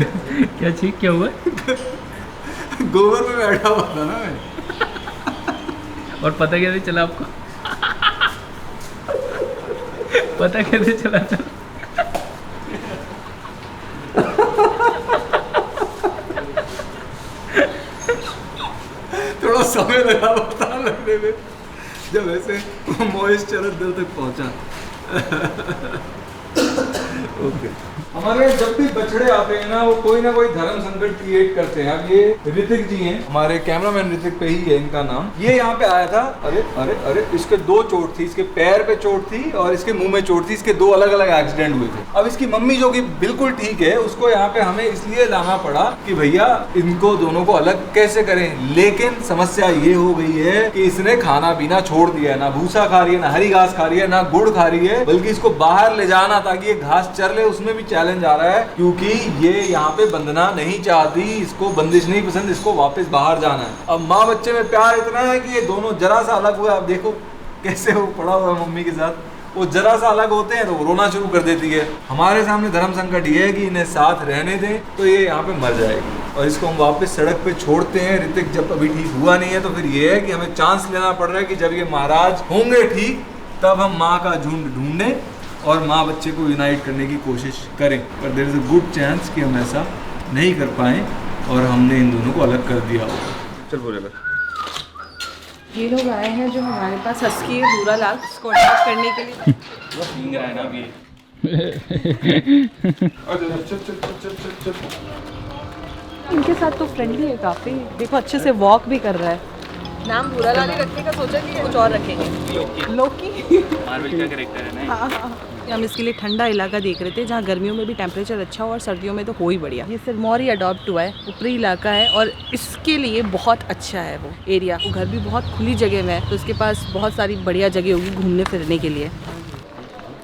क्या चीख क्या हुआ? गोबर में बैठा हुआ था ना मैं। और पता कैसे चला आपको? पता कैसे चला था? थोड़ा समय लगा पता लगने में, जब ऐसे मॉइस्चर अंदर तक पहुंचा। ओके। हमारे जब भी बछड़े आते हैं ना, वो कोई ना कोई धर्म संकट क्रिएट करते हैं। अब ये ऋतिक जी हैं, हमारे कैमरामैन ऋतिक पे ही है इनका नाम। ये यहाँ पे आया था, अरे अरे अरे, इसके 2 चोट थी, इसके पैर पे चोट थी और इसके मुंह में चोट थी। इसके 2 अलग अलग एक्सीडेंट हुए थे। अब इसकी मम्मी जो कि बिल्कुल ठीक है, उसको यहाँ पे हमें इसलिए लाना पड़ा कि भैया इनको दोनों को अलग कैसे करें। लेकिन समस्या ये हो गई है कि इसने खाना पीना छोड़ दिया है, ना भूसा खा रही है, ना हरी घास खा रही है, ना गुड़ खा रही है, बल्कि इसको बाहर ले जाना ताकि ये घास चर ले, उसमें भी चैलेंज आ रहा है, क्योंकि ये यहाँ पे बंधना नहीं चाहती, इसको बंदिश नहीं पसंद, इसको वापस बाहर जाना है। अब माँ बच्चे में प्यार इतना है कि ये दोनों जरा सा अलग हुए। अब देखो कैसे वो पड़ा हुआ है मम्मी के साथ। वो जरा सा अलग होते हैं तो वो रोना शुरू कर देती है। हमारे सामने धर्म संकट ये है कि इन्हें साथ रहने दें तो ये यहाँ पे मर जाएगी और इसको हम वापस सड़क पे छोड़ते हैं। ऋतिक जब अभी ठीक हुआ नहीं है तो फिर ये है कि हमें चांस लेना पड़ रहा है कि जब ये महाराज होंगे ठीक, तब हम माँ का झुंड ढूंढें और माँ बच्चे को यूनाइट करने की कोशिश करें। पर there is a good chance कि हम ऐसा नहीं कर पाएँ और हमने इन दोनों को अलग कर दिया होगा। चल बोले बस। ये लोग आए हैं जो हमारे पास हस्की है बुरा लाल, इसको अटैक करने के लिए। वो पींग रहा है ना अभी। इनके साथ तो फ्रेंडली है काफ़ी। देखो अच्छे से वॉक भी कर रहा है। नाम बुरा लाल ही रखने का सोचा कि कुछ और रखेंगे। लोकी मार्वल का कैरेक्टर है ना। हाँ हाँ। हम इसके लिए ठंडा इलाका देख रहे थे जहाँ गर्मियों में भी टेम्परेचर अच्छा हो और सर्दियों में तो हो ही बढ़िया। ये सिरमौर ही अडॉप्ट हुआ है, ऊपरी इलाका है और इसके लिए बहुत अच्छा है वो एरिया। वो घर भी बहुत खुली जगह में है तो इसके पास बहुत सारी बढ़िया जगह होगी घूमने फिरने के लिए।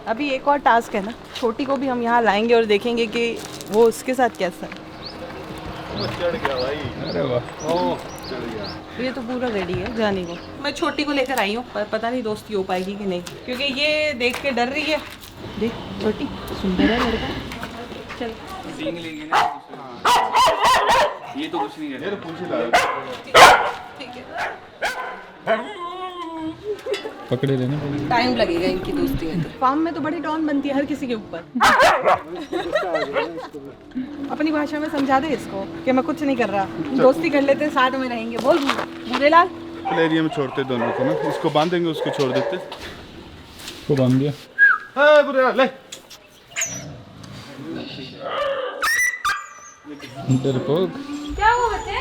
अभी एक और टास्क है ना, छोटी को भी हम यहाँ लाएंगे और देखेंगे कि वो उसके साथ कैसा है। चढ़ गया भाई। अरे वाह, ओह चढ़ गया। ये तो पूरा रेडी है जाने को। मैं छोटी को लेकर आई हूँ पर पता नहीं दोस्ती हो पाएगी कि नहीं, क्योंकि ये देख के डर रही है। देख छोटी सुंदर है लड़का। चल सींग लेंगे ना। ये तो कुछ नहीं है। ये तो पूछ ही ला। ठीक है, पकड़े लेना। टाइम लगेगा इनकी दोस्ती में। तो फार्म में तो बड़ी डॉन बनती है हर किसी के ऊपर। अपनी भाषा में समझा दे इसको कि मैं कुछ नहीं कर रहा, दोस्ती कर लेते, साथ में रहेंगे। बोल बुरेलाल। एरिया में छोड़ते दोनों को ना, इसको बांध देंगे, उसको छोड़ देते। को बांध दिया। बुरेलाल ले। डरपोक। क्या हुआ बच्चे?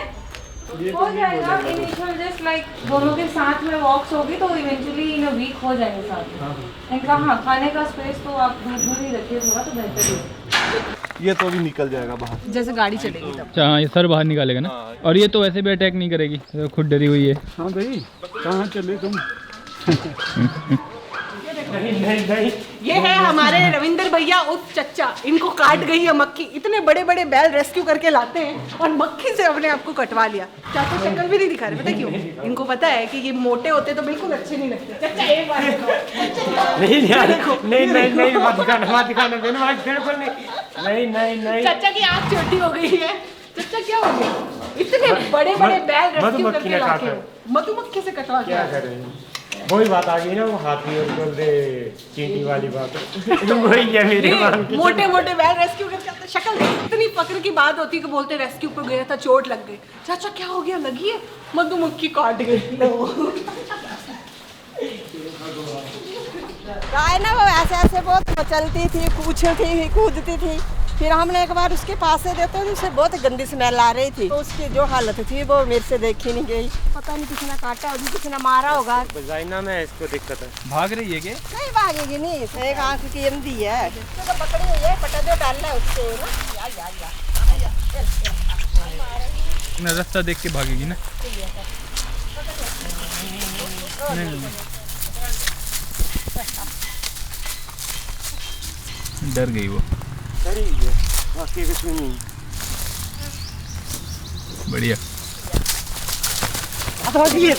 हो जाएगा इनिशियल, जस्ट लाइक दोनों के साथ में वॉक्स होगी तो इवेंचुअली इन अ वीक हो जाएंगे साथ। इनका हाँ खाने का स्पेस तो आप दूर ही रखिए थोड़ा, तो बेहतर है। ये तो भी निकल जाएगा बाहर जैसे गाड़ी चलेगी तब। अच्छा हाँ, ये सर बाहर निकालेगा ना। और ये तो वैसे भी अटैक नहीं करेगी, तो खुद डरी हुई है। हाँ भाई कहाँ चले तुम? ये है हमारे रविंदर भैया उस चच्चा, इनको काट गई है मक्खी। इतने बड़े बड़े बैल रेस्क्यू करके लाते हैं और मक्खी से अपने आप को कटवा लिया। चाचा शक्ल भी नहीं दिखा रहे, पता क्यों? इनको पता है कि ये मोटे होते तो बिल्कुल अच्छे नहीं लगते। चच्चा एक बार नहीं मत दिखाना बिल्कुल नहीं। चच्चा की आँख छोटी हो गई है। चच्चा क्या हो गया? इतने बड़े बड़े बैल रेस्क्यू करके लाते हो, मधुमक्खी से कटवा के। क्या करें, वही बात आ गई ना, वो हाथी और बोलते चींटी वाली बात। वही है मेरे मोटे मोटे बैल रेस्क्यू करके आते। शक्ल इतनी फक्र की बात होती है कि बोलते रेस्क्यू पे गया था, चोट लग गई। चाचा क्या हो गया? लगी है? मधुमक्खी काट गई। गाय ना वो ऐसे ऐसे बहुत मचलती थी, कूदती थी। फिर हमने एक बार उसके पास से देते तो उसे बहुत गंदी स्मेल आ रही थी। तो उसकी जो हालत थी वो मेरे से देखी नहीं गई। पता नहीं किसी ने काटा होगा, किसी ने मारा होगा। वजाइना में इसको दिक्कत है। भाग रही है क्या? नहीं भागेगी नहीं, एक आंख की अंधी है तो पकड़ी हुई है, पटा जो डालना है उससे ना। रास्ता देख के भागेगी ना। नहीं। डर गई वो। बाकी कुछ नहीं। बढ़िया। चाहिए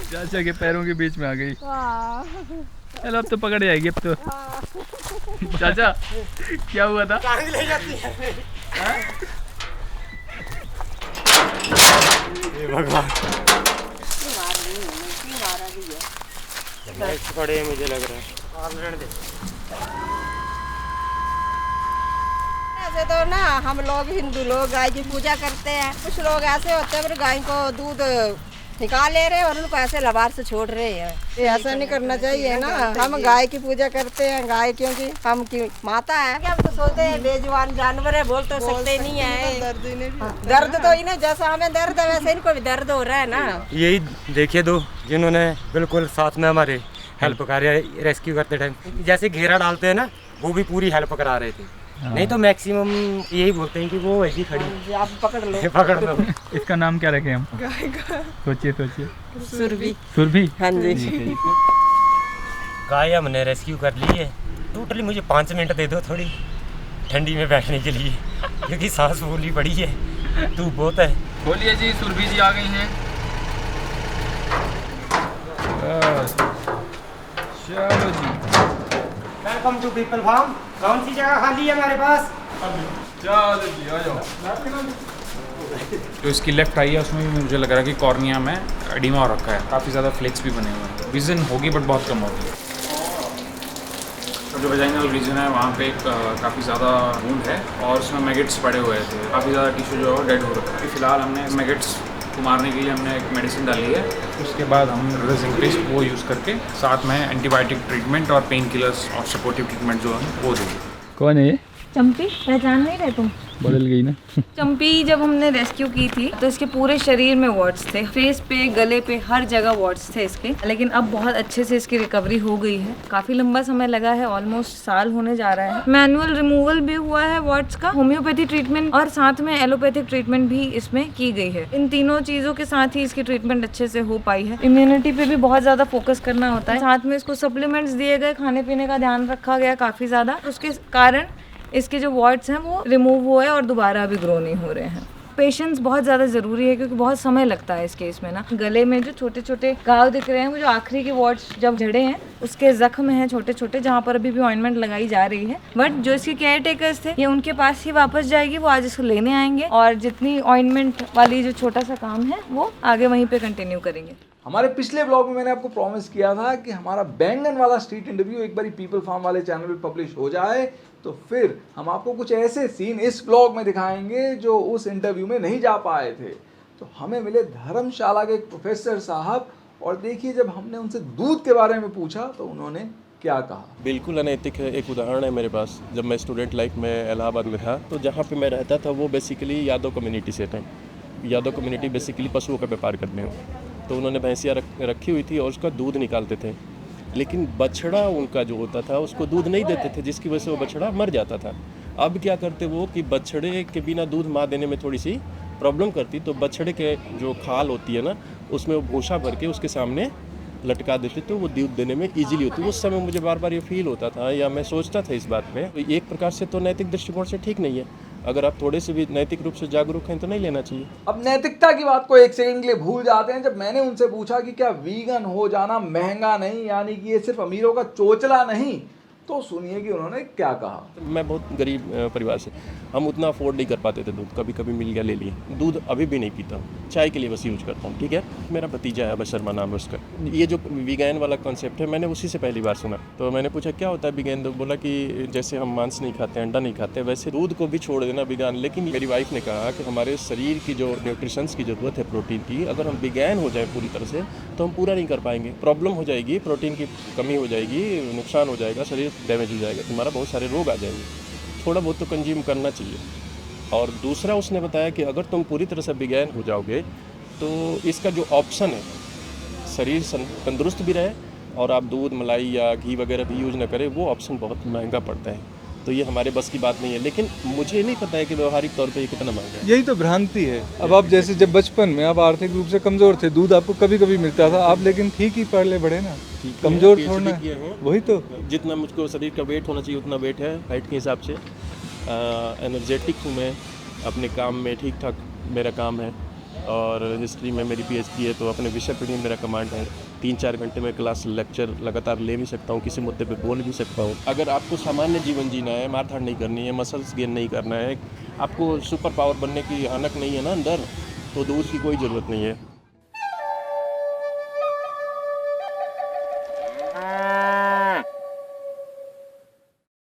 चाचा के पैरों के बीच में आ गई। चलो अब तो पकड़ जाएगी अब तो। चाचा क्या हुआ था? ले जाती है। ये भगवान पड़े मुझे लग रहा है। ऐसे तो ना हम लोग हिंदू लोग गाय की पूजा करते हैं, कुछ लोग ऐसे होते हैं फिर गाय को दूध निकाल ले रहे हैं और उनको ऐसे लबार से छोड़ रहे हैं। ये ऐसा नहीं करना चाहिए ना। हम गाय की पूजा करते हैं, गाय क्योंकि हम की माता है। हम तो सोचते हैं बेजुबान जानवर है, बोल तो सकते नहीं है। दर्द तो इन्हें जैसा हमें दर्द है वैसे इनको भी दर्द हो रहा है ना। यही देखिए दो जिन्होंने बिल्कुल साथ में हमारे हेल्प करा रेस्क्यू करते टाइम, जैसे घेरा डालते हैं ना, वो भी पूरी हेल्प करा रहे थे। नहीं तो मैक्सिमम यही बोलते हैं कि वो ऐसी खड़ी आप पकड़ लो। पकड़ लो। इसका नाम क्या रखें हम? सोचिए सोचिए। सुरभि। सुरभि। हाँ जी। गाय हमने रेस्क्यू कर ली है। टोटली मुझे 5 मिनट दे दो थोड़ी ठंडी में बैठने के लिए, क्योंकि सांस फूली पड़ी है, धूप बहुत है। बोलिए जी, सुरभि जी आ गई हैं। चलो जी, वेलकम टू पीपल फार्म। कौन सी जगह खाली है हमारे पास? चलो जी आ जाओ। जो इसकी लेफ्ट आई है उसमें भी मुझे लग रहा है कि कॉर्निया में एडिमा हो रखा है, काफ़ी ज़्यादा फ्लेक्स भी बने हुए हैं। विजन होगी बट बहुत कम होगी। तो जो वेजाइनल रीजन है वहाँ पे काफ़ी ज़्यादा वुंड है और उसमें मैगेट्स पड़े हुए थे, काफ़ी ज़्यादा टिश्यू जो है डेड हो रखा है। फिलहाल हमने मैगेट्स को मारने के लिए हमने एक मेडिसिन डाली है, उसके बाद हम जिंक पेस्ट वो यूज़ करके साथ में एंटीबायोटिक ट्रीटमेंट और पेन किलर्स और सपोर्टिव ट्रीटमेंट जो है वो देंगे। कौन है ये? चंपी, पहचान नहीं रहे तुम? बदल गई ना। चंपी जब हमने रेस्क्यू की थी तो इसके पूरे शरीर में वॉर्ड्स थे, फेस पे, गले पे, हर जगह वॉर्ड्स थे इसके, लेकिन अब बहुत अच्छे से इसकी रिकवरी हो गई है। काफी लंबा समय लगा है, ऑलमोस्ट साल होने जा रहा है। मैनुअल रिमूवल भी हुआ है वॉर्ड्स का, होम्योपैथी ट्रीटमेंट और साथ में एलोपैथिक ट्रीटमेंट भी इसमें की गई है। इन तीनों चीजों के साथ ही इसकी ट्रीटमेंट अच्छे से हो पाई है। इम्यूनिटी पे भी बहुत ज्यादा फोकस करना होता है, साथ में इसको सप्लीमेंट्स दिए गए, खाने पीने का ध्यान रखा गया काफी ज्यादा, उसके कारण इसके जो वॉर्ड्स हैं वो रिमूव हुए और दोबारा अभी ग्रो नहीं हो रहे हैं। पेशेंस बहुत ज़्यादा ज़रूरी है क्योंकि बहुत समय लगता है इस केस में ना। गले में जो छोटे छोटे घाव दिख रहे हैं वो जो आखिरी के वॉर्ड्स जब झड़े हैं उसके जख्म हैं छोटे छोटे, जहाँ पर अभी भी ऑइंटमेंट लगाई जा रही है। बट जो इसके केयर टेकर्स थे ये उनके पास ही वापस जाएगी, वो आज इसको लेने आएंगे और जितनी ऑइंटमेंट वाली जो छोटा सा काम है वो आगे वहीं पे कंटिन्यू करेंगे। हमारे पिछले ब्लॉग में मैंने आपको प्रॉमिस किया था कि हमारा बैंगन वाला स्ट्रीट इंटरव्यू एक बार पीपल फार्म वाले चैनल पे पब्लिश हो जाए तो फिर हम आपको कुछ ऐसे सीन इस ब्लॉग में दिखाएंगे जो उस इंटरव्यू में नहीं जा पाए थे। तो हमें मिले धर्मशाला के एक प्रोफेसर साहब और देखिए जब हमने उनसे दूध के बारे में पूछा तो उन्होंने क्या कहा। बिल्कुल अनैतिक है। एक उदाहरण है मेरे पास, जब मैं स्टूडेंट लाइफ में इलाहाबाद में था तो जहाँ पे मैं रहता था वो बेसिकली यादव कम्युनिटी से थे। यादव कम्युनिटी बेसिकली पशुओं का व्यापार करते हैं, तो उन्होंने भैंसियाँ रखी हुई थी और उसका दूध निकालते थे, लेकिन बछड़ा उनका जो होता था उसको दूध नहीं देते थे, जिसकी वजह से वो बछड़ा मर जाता था। अब क्या करते वो कि बछड़े के बिना दूध माँ देने में थोड़ी सी प्रॉब्लम करती, तो बछड़े के जो खाल होती है ना उसमें वो भूसा भर के उसके सामने लटका देते तो वो दूध देने में इजीली होती। उस समय मुझे बार बार ये फील होता था या मैं सोचता था इस बात में, तो एक प्रकार से तो नैतिक दृष्टिकोण से ठीक नहीं है। अगर आप थोड़े से भी नैतिक रूप से जागरूक हैं तो नहीं लेना चाहिए। अब नैतिकता की बात को एक सेकंड के लिए भूल जाते हैं जब मैंने उनसे पूछा कि क्या वीगन हो जाना महंगा नहीं, यानी कि ये सिर्फ अमीरों का चोचला नहीं, तो सुनिए कि उन्होंने क्या कहा। मैं बहुत गरीब परिवार से, हम उतना अफोर्ड नहीं कर पाते थे दूध, कभी कभी मिल गया ले लिए। दूध अभी भी नहीं पीता हूँ, चाय के लिए बस यूज करता हूँ। ठीक है, मेरा भतीजा है अभय शर्मा नाम है उसका। ये जो वीगैन वाला कॉन्सेप्ट है मैंने उसी से पहली बार सुना, तो मैंने पूछा क्या होता है वीगैन, तो बोला कि जैसे हम मांस नहीं खाते, अंडा नहीं खाते, वैसे दूध को भी छोड़ देना वीगैन। लेकिन मेरी वाइफ ने कहा कि हमारे शरीर की जो न्यूट्रिशंस की ज़रूरत है प्रोटीन की, अगर हम वीगैन हो जाए पूरी तरह से तो हम पूरा नहीं कर पाएंगे, प्रॉब्लम हो जाएगी, प्रोटीन की कमी हो जाएगी, नुकसान हो जाएगा, शरीर डैमेज हो जाएगा, तुम्हारा बहुत सारे रोग आ जाएंगे। थोड़ा बहुत तो कंज्यूम करना चाहिए। और दूसरा उसने बताया कि अगर तुम पूरी तरह से वीगैन हो जाओगे तो इसका जो ऑप्शन है शरीर तंदुरुस्त भी रहे और आप दूध, मलाई या घी वगैरह भी यूज़ ना करें, वो ऑप्शन बहुत महंगा पड़ता है। तो ये हमारे बस की बात नहीं है, लेकिन मुझे नहीं पता है कि व्यवहारिक तौर पे ये कितना महंगा है। यही तो भ्रांति है। अब आप जैसे जब बचपन में आप आर्थिक रूप से कमजोर थे, दूध आपको कभी कभी मिलता था, आप लेकिन ठीक ही पहले बढ़े ना, कमजोर थोड़ा ना। वही तो, जितना मुझको शरीर का वेट होना चाहिए उतना वेट है हाइट के हिसाब से। एनर्जेटिक हूँ मैं, अपने काम में ठीक ठाक मेरा काम है, और हिस्ट्री में मेरी PhD है, तो अपने विषय पर ही मेरा कमांड है। 3-4 घंटे में क्लास लेक्चर लगातार ले भी सकता हूँ, किसी मुद्दे पे बोल भी सकता हूँ। अगर आपको सामान्य जीवन जीना है, मारधाड़ नहीं करनी है, मसल्स गेन नहीं करना है, आपको सुपर पावर बनने की अनक नहीं है ना अंदर, तो दूर की कोई ज़रूरत नहीं है।